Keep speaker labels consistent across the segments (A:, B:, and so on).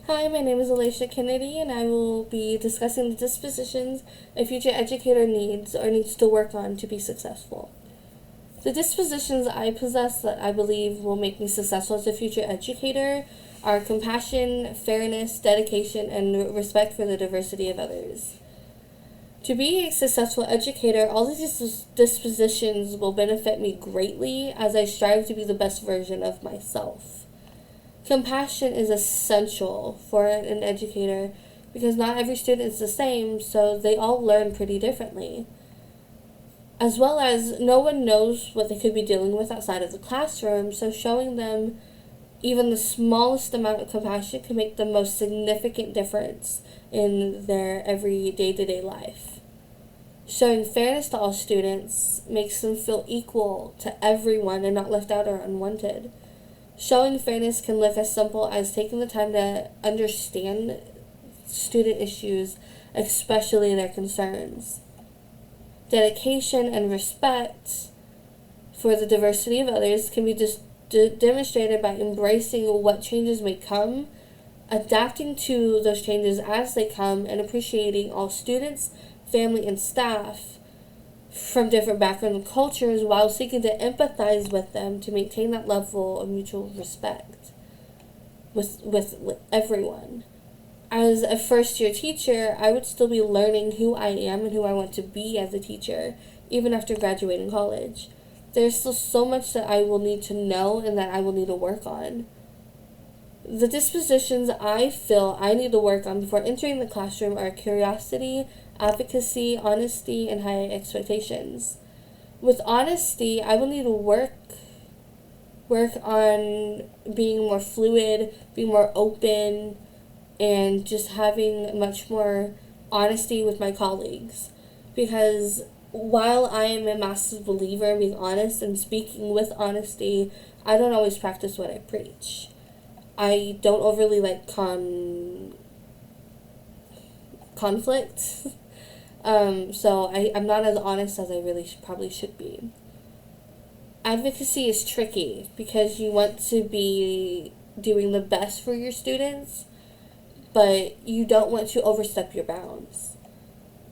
A: Hi, my name is Alicia Kennedy, and I will be discussing the dispositions a future educator needs or needs to work on to be successful. The dispositions I possess that I believe will make me successful as a future educator are compassion, fairness, dedication, and respect for the diversity of others. To be a successful educator, all of these dispositions will benefit me greatly as I strive to be the best version of myself. Compassion is essential for an educator because not every student is the same, so they all learn pretty differently. As well as no one knows what they could be dealing with outside of the classroom, so showing them even the smallest amount of compassion can make the most significant difference in their every day-to-day life. Showing fairness to all students makes them feel equal to everyone and not left out or unwanted. Showing fairness can look as simple as taking the time to understand student issues, especially their concerns. Dedication and respect for the diversity of others can be demonstrated by embracing what changes may come, adapting to those changes as they come, and appreciating all students, family, and staff from different backgrounds and cultures while seeking to empathize with them to maintain that level of mutual respect with everyone. As a first-year teacher, I would still be learning who I am and who I want to be as a teacher, even after graduating college. There's still so much that I will need to know and that I will need to work on. The dispositions I feel I need to work on before entering the classroom are curiosity, advocacy, honesty, and high expectations. With honesty, I will need to work on being more fluid, being more open, and just having much more honesty with my colleagues. Because while I am a massive believer in being honest and speaking with honesty, I don't always practice what I preach. I don't overly like conflict. So I'm not as honest as I really probably should be. Advocacy is tricky because you want to be doing the best for your students, but you don't want to overstep your bounds.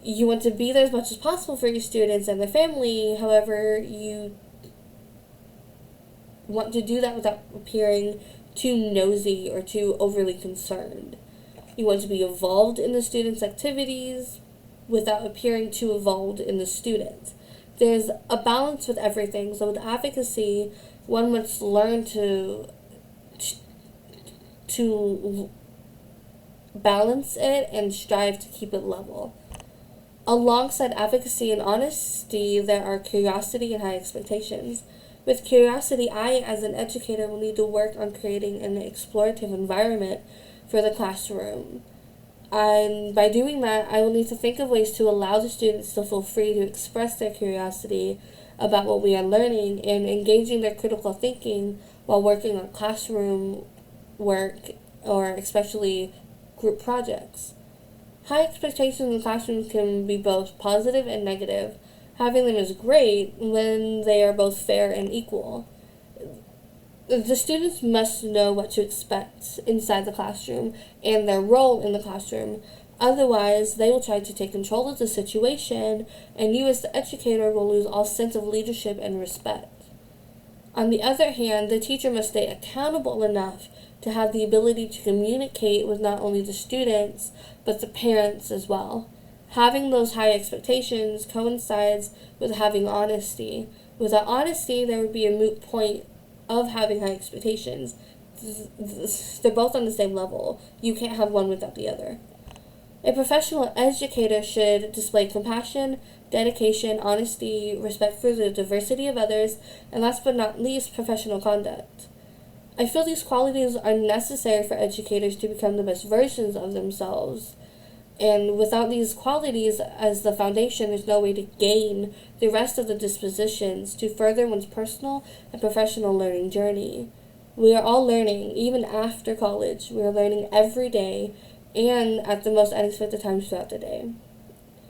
A: You want to be there as much as possible for your students and their family, however, you want to do that without appearing too nosy or too overly concerned. You want to be involved in the students' activities without appearing too involved in the students. There's a balance with everything, so with advocacy, one must learn to balance it and strive to keep it level. Alongside advocacy and honesty, there are curiosity and high expectations. With curiosity, I, as an educator, will need to work on creating an explorative environment for the classroom. And by doing that, I will need to think of ways to allow the students to feel free to express their curiosity about what we are learning and engaging their critical thinking while working on classroom work or especially group projects. High expectations in the classroom can be both positive and negative. Having them is great when they are both fair and equal. The students must know what to expect inside the classroom and their role in the classroom. Otherwise, they will try to take control of the situation, and you as the educator will lose all sense of leadership and respect. On the other hand, the teacher must stay accountable enough to have the ability to communicate with not only the students, but the parents as well. Having those high expectations coincides with having honesty. Without honesty, there would be a moot point of having high expectations. They're both on the same level. You can't have one without the other. A professional educator should display compassion, dedication, honesty, respect for the diversity of others, and last but not least, professional conduct. I feel these qualities are necessary for educators to become the best versions of themselves. And without these qualities as the foundation, there's no way to gain the rest of the dispositions to further one's personal and professional learning journey. We are all learning, even after college. We are learning every day and at the most unexpected times throughout the day.